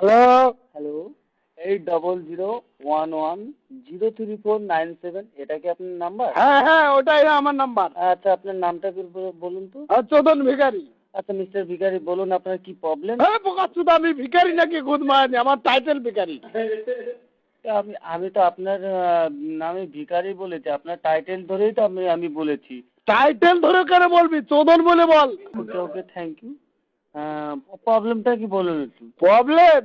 Hello. Hello, 8001103497, এটা কি আপনার নাম্বার? হ্যাঁ হ্যাঁ, ওটাই আমার নাম্বার। আচ্ছা, আপনার নামটা কি বলুন তো? চোদন ভিখারি। আচ্ছা মিস্টার ভিখারি, বলুন আপনার কি প্রবলেম? হ্যাঁ বোকাচোদা, আমি ভিখারি নাকি গুদমানি? আমার টাইটেল ভিখারি। আমি আমি তো আপনার নামে ভিখারি বলেছি, আপনার টাইটেল ধরেই তো আমি বলেছি। টাইটেল ধরে কেন বলবি? চোদন বলে বল। ওকে ওকে, থ্যাংক ইউ। প্রবলেমটা কি বলুন একটু? প্রবলেম?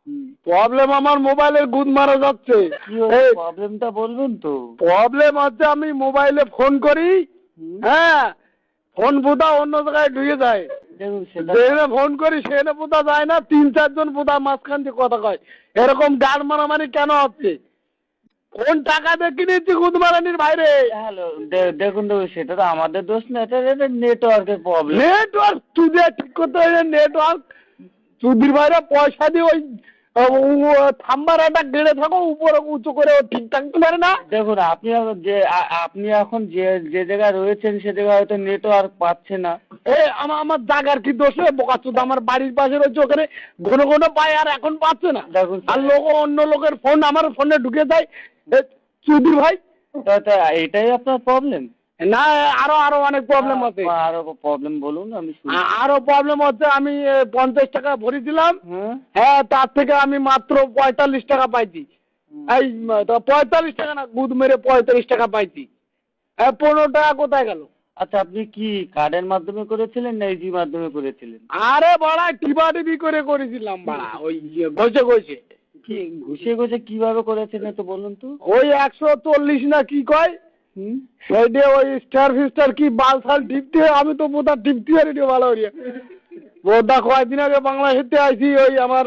হুম, প্রবলেম আমার মোবাইলের গুদ মারা যাচ্ছে। কি হয়েছে প্রবলেমটা বলবেন তো? প্রবলেম হচ্ছে আমি মোবাইলে ফোন করি, হুম, হ্যাঁ, ফোন বোধা অন্য জায়গায় ঢুকে যায়। দেখুন সেটা যেখানে ফোন করি সেখানে বোধা যায় না, 3-4 জন বোধা মাঝখান দিয়ে কথা কয়। এরকম গান মারামারি কেন হচ্ছে? কোন টাকা দিয়ে কিনেছি গুদমারানির বাইরে? হ্যালো, দেখুন দেখুন, সেটা তো আমাদের দোষ না, এটা এটা নেটওয়ার্কের প্রবলেম। নেটওয়ার্ক তুই ঠিক করতে হবে। নেটওয়ার্ক চুদির বাইরে পয়সা দিয়ে ওই থাম্বার একটা গেড়ে থাকো, উপরে উঁচু করে ও ঠিক থাকতে পারে না। দেখুন আপনি এখন যে যে জায়গায় রয়েছেন সে জায়গায় হয়তো নেটওয়ার্ক পাচ্ছে না। আমার জাগার কি দোষ রে বোকাচোদা? আমার বাড়ির পাশে রয়েছে, ওখানে ঘন ঘন পায় আর এখন পাচ্ছে না। দেখুন আর লোক অন্য লোকের ফোন আমার ফোনে ঢুকে যায়। চুদির ভাই, তা এটাই আপনার প্রবলেম? না, আরো আরো অনেক প্রবলেম আছে। আরো প্রবলেম বলুন, আমি শুনি। আরো প্রবলেম হচ্ছে, আমি 50 টাকা ভরেছিলাম, হ্যাঁ, হ্যাঁ, তার থেকে আমি মাত্র 45 টাকা পাইছি। এই 45 টাকা না, গুদ মেরে 45 টাকা পাইছি। 15 টাকা কোথায় গেল? আচ্ছা, আপনি কি কার্ডের মাধ্যমে করেছিলেন না ইজি মাধ্যমে করেছিলেন? আরে বাড়া, টিবাটিবি করে করেছিলাম বাড়া, ওই ঘষে ঘষে। কি ঘুষে ঘুষে কিভাবে করেছেন একটু বলুন তো? ওই 140 না কি কয়, হুম, সেইটে ওই স্টার ফিস্টার কি বাল সাল টিপতে, আমি তো বোধা টিপতে পারি ভালো করিয়া। বোধা কয়েকদিন আগে বাংলাদেশে আইছি, ওই আমার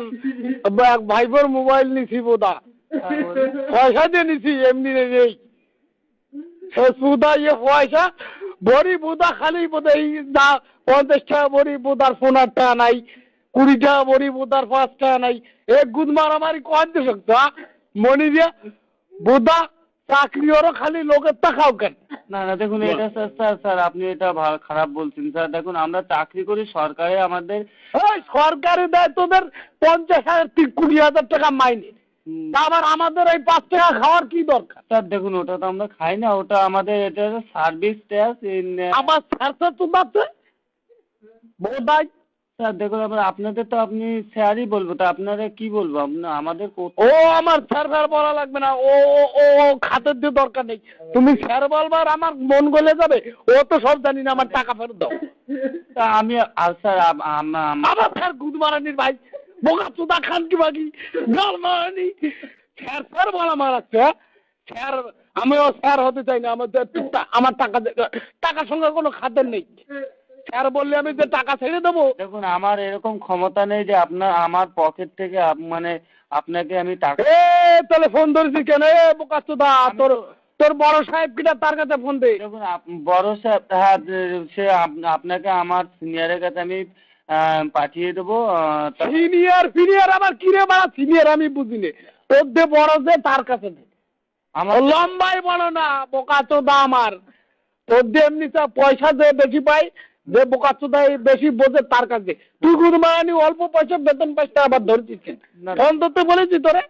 এক ভাইবোর মোবাইল নিছি বোধা, পয়সা দিয়ে নিছি, এমনি নেই। সুদা পয়সা ভরি বোধা খালি বোধ এই যা 50 টাকা ভরি বোধার 15 টাকা নাই, 20 টাকা ভরি বোধার 5 টাকা নাই। এক গুদ মারামারি করতে શકতো মনি দিয়া বোধা চাকরি ওরও খালি লোকের টাকাও কেন। না না, দেখুন এটা স্যার স্যার স্যার আপনি এটা খারাপ বলছেন স্যার। দেখুন আমরা চাকরি করি, সরকারে আমাদের ওই সরকারি দেয় তোদের 50,000-20,000 টাকা মাইনে, হুম, আবার আমাদের এই 5 টাকা খাওয়ার কি দরকার? স্যার দেখুন ওটা তো আমরা খাই না, ওটা আমাদের এটা সার্ভিস ট্যাক্স ইন। আমার স্যার তো বাচ্চা বোধাই। স্যার দেখুন আপনাদের তো আপনি স্যারই বলবো, তা আপনারা কি বলবো? আমাদের ও আমার স্যার স্যার বলা লাগবে না, ও ও ও ও খাতের দিয়ে দরকার নেই। তুমি স্যার বলবার আমার মন গলে যাবে। ও তো সব জানি না, আমার টাকা ফেরত দাও। তা আমি আর স্যার আমার স্যার গুদ মারানির ভাই, বোকা চোদা খান কি বাকি গাল মারানি, স্যার স্যার বলা মারাচ্ছে। স্যার, আমিও স্যার হতে চাই না। আমার টাকা টাকার সঙ্গে কোনো খাতের নেই। স্যার বললে আমি যে টাকা ছেড়ে দেবো। দেখুন আমার এরকম ক্ষমতা নেই যে আমার পকেট থেকে মানে আপনাকে আমি টাকা। তাহলে ফোন ধরেছি কেন? বোকা চোদা, তোর তোর বড় সাহেব কিনা, তার কাছে ফোন দে। দেখুন বড় স্যার, হ্যাঁ, সে আপনাকে আমার সিনিয়রের কাছে আমি পাঠিয়ে দেবো। সিনিয়র ফিনিয়র আমার কিরে বাড়া? সিনিয়র আমি বুঝি নে। তোর যে বড় যে তার কাছে দে। আমার লম্বাই বড় না বোকা চোদা আমার। তোর যে এমনি পয়সা যে বেশি পাই, যে বোকা চোদা বেশি বোঝে তার কাছে। তুই গুদ মারানি অল্প পয়সা বেতন পাইতে আবার ধরছিস কেন? না, ফোন ধরতে বলেছি তোরে?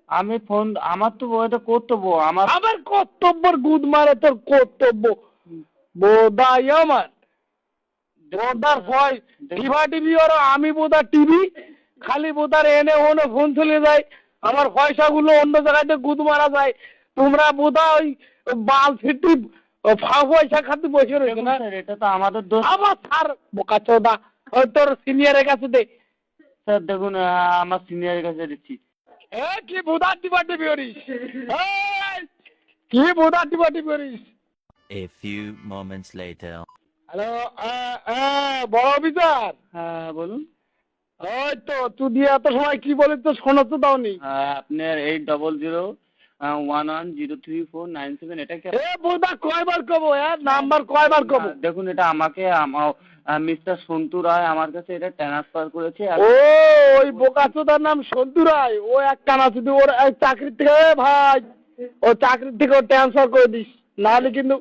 আমি ফোন, আমার তো এটা কর্তব্য আমার কর্তব্যের গুদ মারে তোর কর্তব্য বোধাই আমার। বোধার ভয় টিভি ওর, আমি বোধা টিভি খালি বোধার এনে ওনে ফোন চলে যায়, আমার পয়সাগুলো অন্য জায়গাতে গুদ মারা যায়। তোমরা বোধা ওই বাল ফিটি পয়সা খাতে বসে রয়েছে না। স্যার এটা তো আমাদের দোষ। আবার স্যার বোকা চোদা, ওই তোর সিনিয়রের কাছে দে। স্যার দেখুন আমার সিনিয়রের কাছে দিচ্ছি। কি বোধা টিপি করিস? কি বোধা টিপি করিস? A few moments later. Hello, বড় অফিসার। হ্যাঁ বলুন। ওই তো তুই দিয়ে এত সময় কি বলিস তো শোনো তো দাওনি। আপনার 8001103497, এটা কি? বোধা কয়বার কব, নাম্বার কয়বার কব? দেখুন এটা আমাকে মিস্টার সন্তু রায় আমার কাছে এটা ট্রান্সফার করেছে। ও ওই বোকাচোদার নাম সন্তু রায়, ও এক কানা শুধু ওর চাকরির থেকে ভাই, ও চাকরির থেকে ট্রান্সফার করে দিস, নাহলে কিন্তু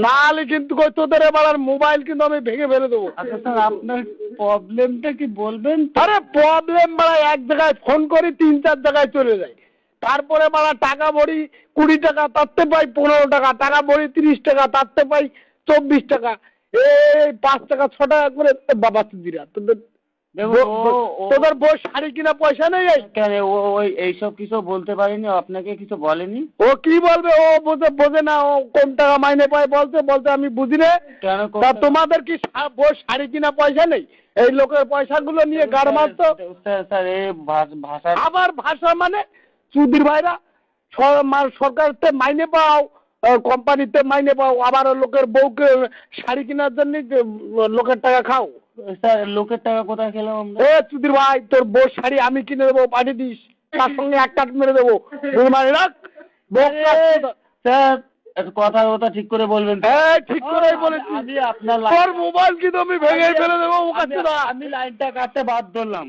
না হলে কিন্তু কই তোদের এবার মোবাইল কিন্তু আমি ভেঙে ফেলে দেবো। আচ্ছা স্যার, আপনার প্রবলেমটা কি বলবেন তো? আরে প্রবলেম বাড়া, এক জায়গায় ফোন করি 3-4 জায়গায় চলে যায়, তারপরে বাড়া টাকা ভরি 20 টাকা, তাতে পাই 15 টাকা, টাকা ভরি 30 টাকা, তাতে পাই 24 টাকা, এই 5 টাকা 6 টাকা করে বাবা তুদিরা তোদের দেখুন, তোদের বউ শাড়ি কিনা পয়সা নেই। কেন ওই এইসব কিছু বলতে পারিনি? আপনাকে কিছু বলেনি? ও কি বলবে, ও বোঝে না, ও কম টাকা মাইনে পায় বলতে আমি বুঝি রে। কেন তা তোমাদের কি বউ শাড়ি কিনা পয়সা নেই? এই লোকের পয়সাগুলো নিয়ে গাড় মারতো। স্যার এই ভাষা আবার ভাষা মানে চুদির ভাইরা সরকারতে মাইনে পাও, কোম্পানিতে মাইনে পাও, আবার লোকের বউকে শাড়ি কেনার জন্য লোকের টাকা খাও। স্যার লোকের টাকা কোথায় খেলাম আমরা? এ চুদির ভাই, তোর বউ শাড়ি আমি কিনে দেবো, পাঠিয়ে দিস, তার সঙ্গে এক কাট মেরে দেবো, মানে রাখ। স্যার কথা ঠিক করে বলবেন। হ্যাঁ ঠিক করেই বলেছি, আমি আপনার তোর মোবাইল কিন্তু আমি ভেঙে ফেলে দেবো। ও কাছে না, আমি লাইনটা কাটতে বাধ্য হলাম।